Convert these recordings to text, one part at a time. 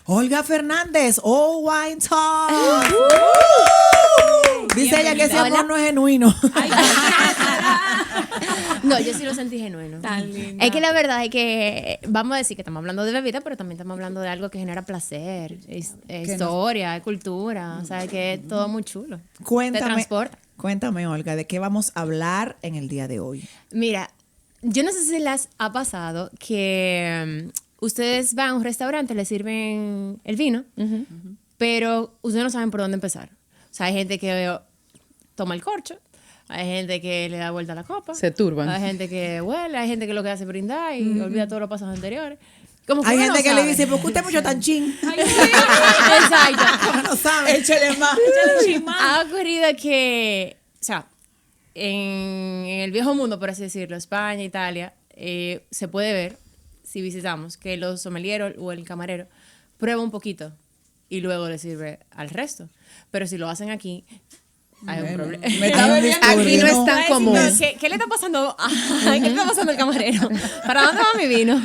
Olga Fernández, All Wine Talk. Dice ella que ese amor no es genuino. No, yo sí lo sentí genuino. Tan linda. Es que la verdad es que vamos a decir que estamos hablando de bebida, pero también estamos hablando de algo que genera placer, historia, cultura, o sea, que es todo muy chulo. Te transporta. Cuéntame, Olga, ¿de qué vamos a hablar en el día de hoy? Mira, yo no sé si les ha pasado que ustedes van a un restaurante, les sirven el vino, pero ustedes no saben por dónde empezar. O sea, hay gente que toma el corcho, hay gente que le da vuelta a la copa. Se turban. Hay gente que huele, hay gente que lo que hace es brindar y olvida todos los pasos anteriores. Como Hay uno gente no que sabe. le dice, ¿por qué usted es mucho tan chin? Exacto. Como no sabe. Échale más. Ha ocurrido que, o sea, en el viejo mundo, por así decirlo, España, Italia, se puede ver, si visitamos, que los sommeliers o el camarero prueba un poquito y luego le sirve al resto. Pero si lo hacen aquí, hay un problema. Me está bebiendo. Aquí no es tan común. ¿Qué le está pasando? ¿Qué le está pasando al camarero? ¿Para dónde va mi vino?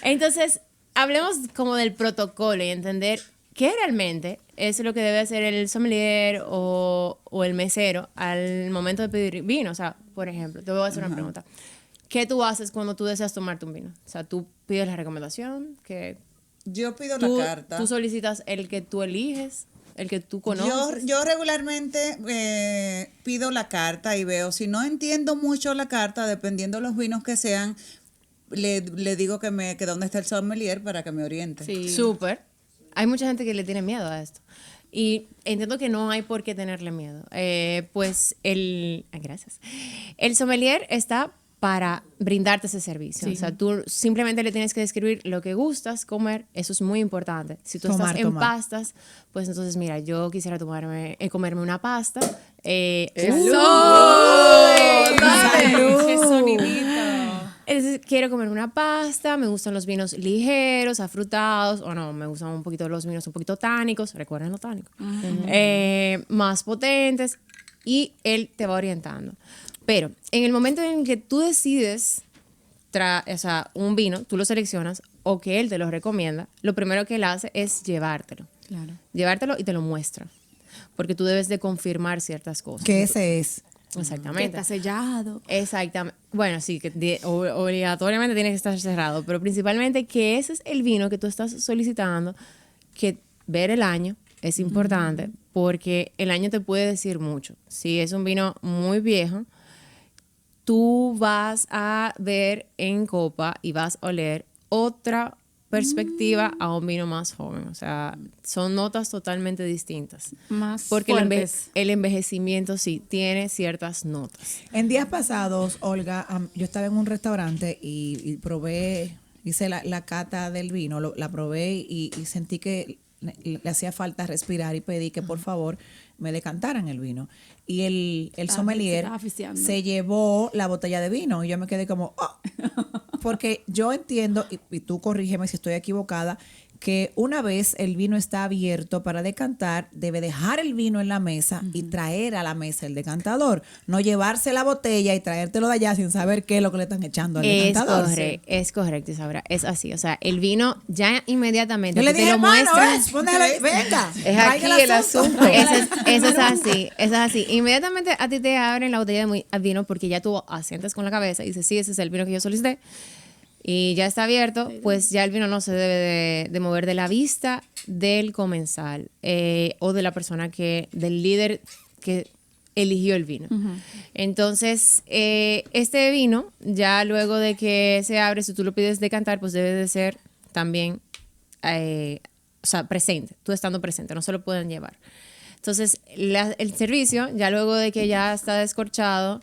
Entonces, hablemos como del protocolo y entender qué realmente es lo que debe hacer el sommelier o el mesero al momento de pedir vino. O sea, por ejemplo, te voy a hacer una pregunta. ¿Qué tú haces cuando tú deseas tomarte un vino? O sea, tú pides la recomendación, que Yo pido tú, la carta. tú solicitas el que tú eliges, el que tú conoces. Yo regularmente pido la carta y veo, si no entiendo mucho la carta, dependiendo de los vinos que sean, le digo que dónde está el sommelier para que me oriente. Sí. Súper. Hay mucha gente que le tiene miedo a esto. Y entiendo que no hay por qué tenerle miedo. Gracias. El sommelier está para brindarte ese servicio. Sí. O sea, tú simplemente le tienes que describir lo que gustas comer. Eso es muy importante. Si tú Tomar. estás en pastas, pues entonces, mira, yo quisiera comerme una pasta. ¡Salud! ¡Qué sonidito! Entonces, quiero comer una pasta, me gustan los vinos ligeros, afrutados, o no, me gustan un poquito los vinos un poquito tánicos, recuerden lo tánico, más potentes, y él te va orientando. Pero en el momento en que tú decides un vino, tú lo seleccionas, o que él te lo recomienda, lo primero que él hace es llevártelo. Claro. Llevártelo y te lo muestra. Porque tú debes de confirmar ciertas cosas. Que ese es. Exactamente. Que está sellado. Exactamente. Bueno, sí, que obligatoriamente tiene que estar cerrado, pero principalmente que ese es el vino que tú estás solicitando, que ver el año es importante, porque el año te puede decir mucho. Si es un vino muy viejo, tú vas a ver en copa y vas a oler otra perspectiva a un vino más joven. O sea, son notas totalmente distintas. Más Porque fuertes. el envejecimiento sí tiene ciertas notas. En días pasados, Olga, yo estaba en un restaurante y probé, hice la cata del vino, la probé y sentí que le hacía falta respirar y pedí que por favor me decantaran el vino. Y el sommelier estaba aficiando. se llevó la botella de vino y yo me quedé como, oh. Porque yo entiendo, y tú corrígeme si estoy equivocada, que una vez el vino está abierto para decantar, debe dejar el vino en la mesa y traer a la mesa el decantador, no llevarse la botella y traértelo de allá sin saber qué es lo que le están echando al decantador. Es correcto, Isaura. Es así. O sea, el vino ya inmediatamente Yo le te dije, lo hermano, muestra. venga. Es aquí el asunto. Eso es así, eso es así. Inmediatamente a ti te abren la botella de vino porque ya tú asientas con la cabeza y dices, sí, ese es el vino que yo solicité. Y ya está abierto, pues ya el vino no se debe de mover de la vista del comensal o de la persona del líder que eligió el vino. Entonces, este vino, ya luego de que se abre, si tú lo pides decantar, pues debe de ser también, presente, tú estando presente, no se lo pueden llevar. Entonces, el servicio, ya luego de que ya está descorchado,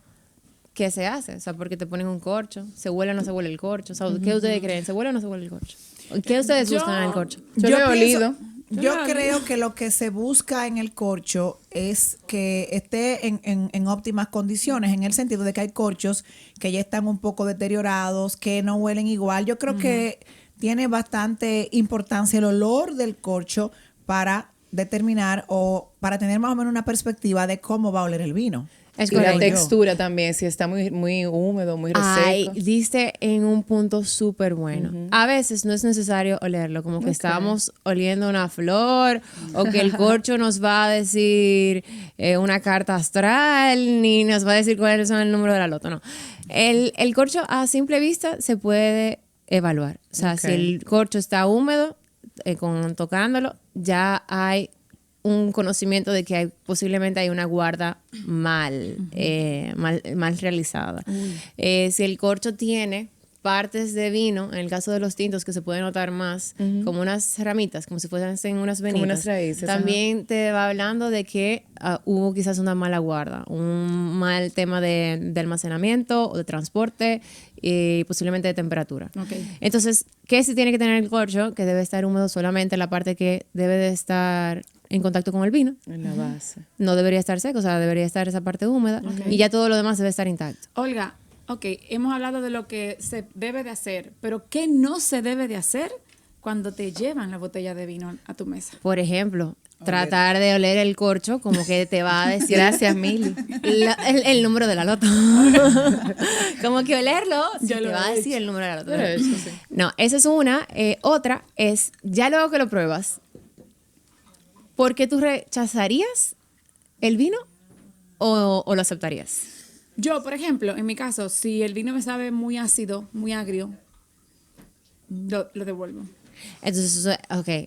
¿qué se hace? O sea, porque te ponen un corcho, ¿se huele o no se huele el corcho? O sea, ¿qué ustedes creen? ¿Se huele o no se huele el corcho? ¿Qué ustedes buscan en el corcho? Yo lo he olido. Yo creo que lo que se busca en el corcho es que esté en óptimas condiciones, en el sentido de que hay corchos que ya están un poco deteriorados, que no huelen igual. Yo creo que tiene bastante importancia el olor del corcho para determinar o para tener más o menos una perspectiva de cómo va a oler el vino. Es Y la correcto. textura también, si está muy, muy húmedo, muy Ay, reseco. diste en un punto súper bueno. A veces no es necesario olerlo, como que estamos oliendo una flor o que el corcho nos va a decir una carta astral, ni nos va a decir cuál es el número de la loto, no. El corcho a simple vista se puede evaluar. O sea, Ok. si el corcho está húmedo, tocándolo, ya hay un conocimiento de que posiblemente hay una guarda mal realizada. Si el corcho tiene partes de vino, en el caso de los tintos que se puede notar más, como unas ramitas, como si fuesen unas venitas, unas raíces, también te va hablando de que hubo quizás una mala guarda, un mal tema de almacenamiento o de transporte y posiblemente de temperatura. Ok. Entonces, ¿qué sí tiene que tener el corcho? Que debe estar húmedo solamente la parte que debe de estar en contacto con el vino. En la base. No debería estar seco, o sea, debería estar esa parte húmeda y ya todo lo demás debe estar intacto. Olga, ok, hemos hablado de lo que se debe de hacer, pero ¿qué no se debe de hacer cuando te llevan la botella de vino a tu mesa? Por ejemplo, tratar de oler el corcho como que te va a decir Gracias, Mili. el número de la loto. Como que olerlo sí Yo te lo va a he decir el número de la loto. Pero eso sí. No, esa es una. Otra es, ya luego que lo pruebas, ¿por qué tú rechazarías el vino o lo aceptarías? Yo, por ejemplo, en mi caso, si el vino me sabe muy ácido, muy agrio, lo devuelvo. Entonces,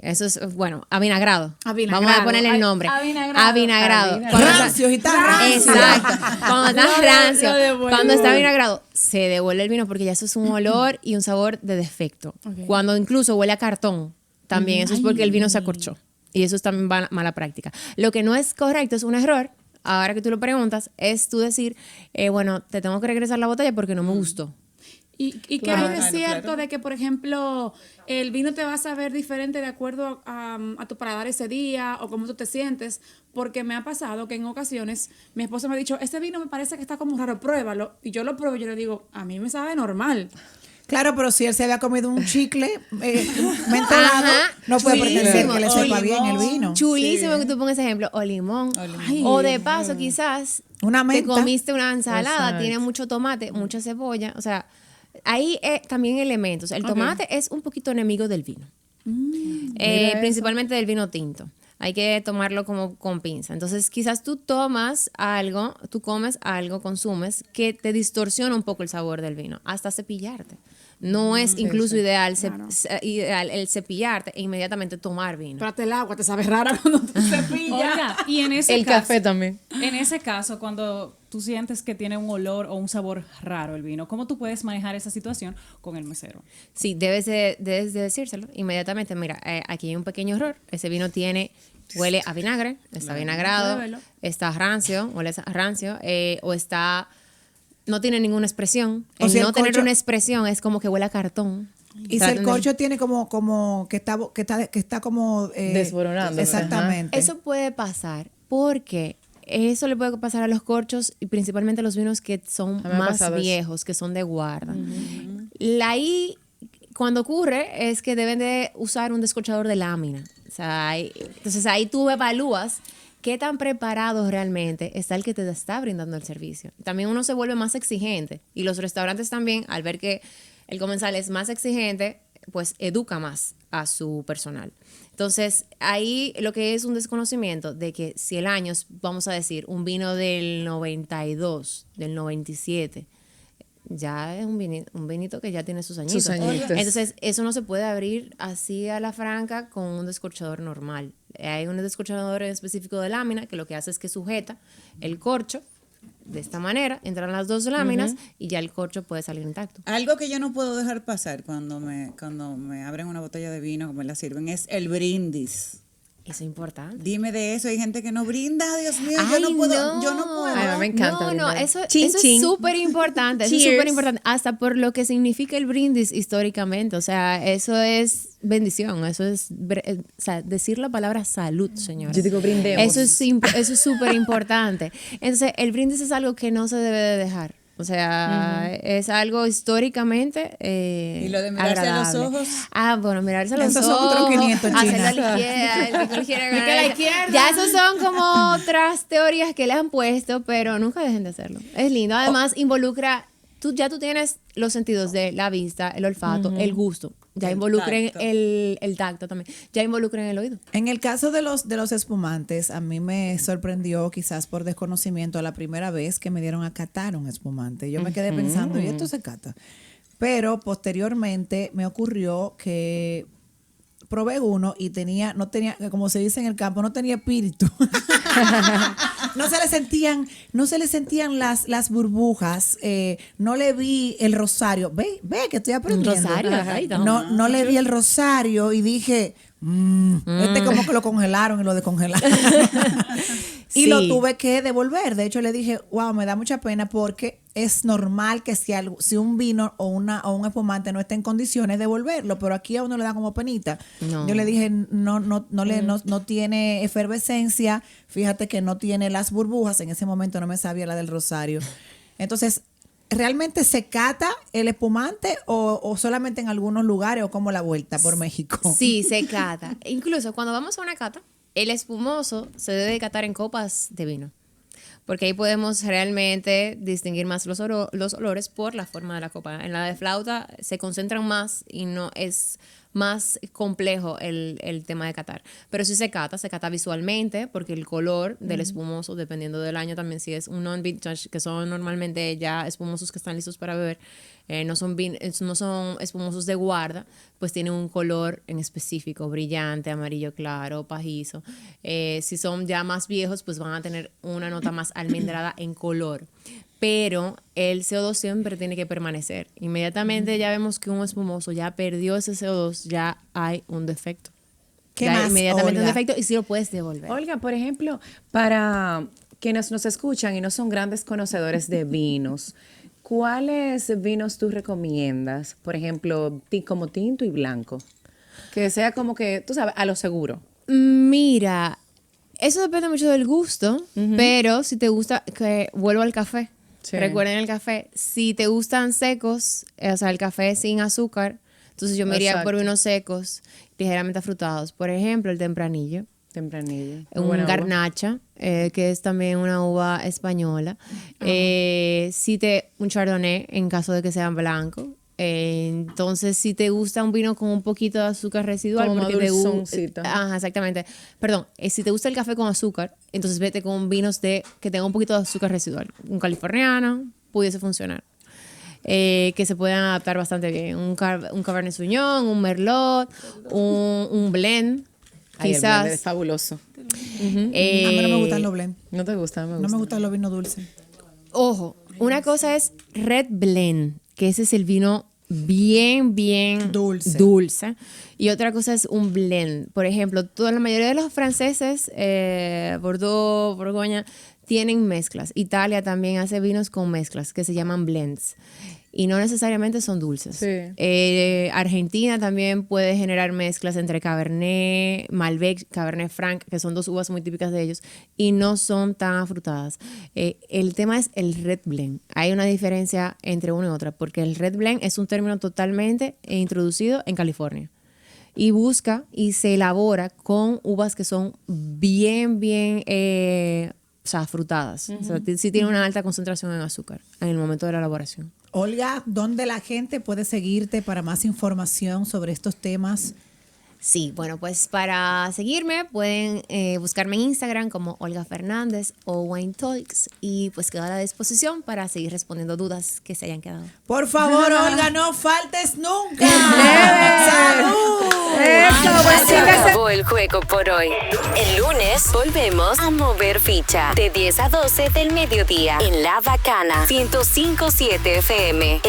eso es, bueno, avinagrado. Avinagrado. Vamos a ponerle el nombre. Avinagrado. Avinagrado. Avinagrado. Cuando está- Rancio, y está rancio. Exacto. Cuando está Lo rancio, devuelvo. cuando está avinagrado, se devuelve el vino porque ya eso es un olor y un sabor de defecto. Ok. Cuando incluso huele a cartón, también eso es porque el vino se acorchó. Y eso es también mala práctica. Lo que no es correcto, es un error, ahora que tú lo preguntas, es tú decir, bueno, te tengo que regresar la botella porque no me gustó. ¿Y qué Claro, hay de claro, cierto claro. de que, por ejemplo, el vino te va a saber diferente de acuerdo a tu paladar ese día o cómo tú te sientes? Porque me ha pasado que en ocasiones mi esposo me ha dicho, este vino me parece que está como raro, pruébalo. Y yo lo pruebo y yo le digo, a mí me sabe normal. Claro, pero si él se había comido un chicle mentolado, Ajá, no puede chulísimo. pretender que le O sepa bien el limón. vino. Chulísimo que tú pongas ese ejemplo, o limón. limón. O de paso, quizás Una te menta. comiste una ensalada, Exacto. tiene mucho tomate, mucha cebolla. O sea, hay también elementos. El tomate es un poquito enemigo del vino. Mira Principalmente del vino tinto. Hay que tomarlo como con pinza. Entonces, quizás tú tomas algo, tú comes algo, consumes, que te distorsiona un poco el sabor del vino, hasta cepillarte. No es incluso ideal, ideal el cepillarte e inmediatamente tomar vino. Espérate, el agua te sabe rara cuando tú cepillas. Oiga, y en ese El caso, café también. En ese caso, cuando tú sientes que tiene un olor o un sabor raro el vino, ¿cómo tú puedes manejar esa situación con el mesero? Sí, debes de decírselo inmediatamente. Mira, aquí hay un pequeño error. Ese vino huele a vinagre, está vinagrado, Pruébelo. está rancio, huele a rancio, o está, no tiene ninguna expresión. O El sea, no el tener corcho- una expresión es como que huele a cartón. Y si el Traten de- corcho tiene como que está como Desboronándose, exactamente. Eso puede pasar porque eso le puede pasar a los corchos y principalmente a los vinos que son A mí me ha más pasado eso. viejos, que son de guarda. Ahí, cuando ocurre, es que deben de usar un descorchador de lámina. O sea, entonces ahí tú evalúas qué tan preparado realmente está el que te está brindando el servicio. También uno se vuelve más exigente y los restaurantes también, al ver que el comensal es más exigente, pues educa más a su personal. Entonces, ahí lo que es un desconocimiento de que si el año es, vamos a decir, un vino del 92, del 97, ya es un vinito que ya tiene sus añitos. Sus añitos. Entonces, eso no se puede abrir así a la franca con un descorchador normal. Hay un descorchador específico de lámina que lo que hace es que sujeta el corcho de esta manera, entran las dos láminas y ya el corcho puede salir intacto. Algo que yo no puedo dejar pasar cuando me abren una botella de vino, como me la sirven, es el brindis. Eso es importante. Dime de eso, hay gente que no brinda, Dios mío, Ay, yo no puedo, yo no puedo. Ay, a mí me encanta No, brindar. eso Chin, es chin. súper importante. Eso es Cheers. súper importante. Hasta por lo que significa el brindis históricamente. O sea, eso es bendición. Eso es o sea, decir la palabra salud, señores. Yo digo brindemos. Eso es súper importante. Entonces, el brindis es algo que no se debe de dejar. O sea, es algo históricamente ¿Y lo de mirarse a los agradable. ojos? Bueno, mirarse a los Esos son ojos. otros 500, hacerlo China. a la izquierda, el pico a la izquierda, que a la izquierda. Ya esos son como otras teorías que le han puesto, pero nunca dejen de hacerlo. Es lindo. Además, involucra, tú tienes los sentidos de la vista, el olfato, el gusto. Ya El involucren tacto. el tacto también. Ya involucren el oído. En el caso de los espumantes, a mí me sorprendió, quizás por desconocimiento, la primera vez que me dieron a catar un espumante. Yo me quedé pensando, ¿y esto se cata? Pero posteriormente me ocurrió que probé uno y no tenía, como se dice en el campo, no tenía espíritu. No se le sentían las burbujas, no le vi el rosario. Ve que estoy aprendiendo. Rosario, ay, No le vi el rosario y dije, este como que lo congelaron y lo descongelaron. Y Sí. lo tuve que devolver. De hecho, le dije, wow, me da mucha pena porque es normal que si un vino o un espumante no esté en condiciones, devolverlo. Pero aquí a uno le da como penita. No. Yo le dije, no tiene efervescencia. Fíjate que no tiene las burbujas. En ese momento no me sabía la del rosario. Entonces, ¿realmente se cata el espumante o solamente en algunos lugares o como la vuelta por México? Sí, se cata. Incluso cuando vamos a una cata, el espumoso se debe catar en copas de vino. Porque ahí podemos realmente distinguir más los olores por la forma de la copa. En la de flauta se concentran más y no es más complejo el tema de catar. Pero si se cata visualmente, porque el color del espumoso, dependiendo del año también, si es un non-vintage, que son normalmente ya espumosos que están listos para beber, no son espumosos de guarda, pues tienen un color en específico, brillante, amarillo claro, pajizo. Si son ya más viejos, pues van a tener una nota más almendrada en color. Pero el CO2 siempre tiene que permanecer. Inmediatamente ya vemos que un espumoso ya perdió ese CO2, ya hay un defecto. ¿Qué Ya hay más, inmediatamente Olga? un defecto y sí lo puedes devolver. Olga, por ejemplo, para quienes nos escuchan y no son grandes conocedores de vinos, ¿cuáles vinos tú recomiendas? Por ejemplo, como tinto y blanco. Que sea como que, tú sabes, a lo seguro. Mira, eso depende mucho del gusto, pero si te gusta, que vuelvo al café. Sí. Recuerden el café. Si te gustan secos, o sea, el café sin azúcar, entonces yo me iría por Exacto. vinos secos, ligeramente afrutados. Por ejemplo, el tempranillo. Tempranillo. Un Buena uva. garnacha, que es también una uva española. Un chardonnay, en caso de que sean blancos. Entonces, si te gusta un vino con un poquito de azúcar residual, Como porque te gusta. dulzoncito. Ajá, exactamente. Perdón, si te gusta el café con azúcar, entonces vete con vinos que tengan un poquito de azúcar residual. Un californiano pudiese funcionar. Que se puedan adaptar bastante bien. Un Cabernet Sauvignon, un Merlot, un blend. Ay, el Quizás. blend es fabuloso. A mí no me gustan los blend. ¿No te gusta? Me No gusta. me gustan los vinos dulces. Ojo, una cosa es Red Blend, que ese es el vino bien dulce. Y otra cosa es un blend. Por ejemplo, la mayoría de los franceses, Bordeaux, Borgoña, tienen mezclas. Italia también hace vinos con mezclas que se llaman blends. Y no necesariamente son dulces. Sí. Argentina también puede generar mezclas entre Cabernet, Malbec, Cabernet Franc, que son dos uvas muy típicas de ellos, y no son tan afrutadas. El tema es el Red Blend. Hay una diferencia entre una y otra, porque el Red Blend es un término totalmente introducido en California. Y busca y se elabora con uvas que son bien afrutadas. O sea, sí tiene una alta concentración en azúcar en el momento de la elaboración. Olga, ¿dónde la gente puede seguirte para más información sobre estos temas? Sí, bueno, pues para seguirme pueden buscarme en Instagram como Olga Fernández o Wine Talks y pues quedo a la disposición para seguir respondiendo dudas que se hayan quedado. Por favor, Olga, no faltes nunca. ¡Salud! Se acabó el juego por hoy. El lunes volvemos a mover ficha de 10 a 12 del mediodía en La Bacana 105.7 FM.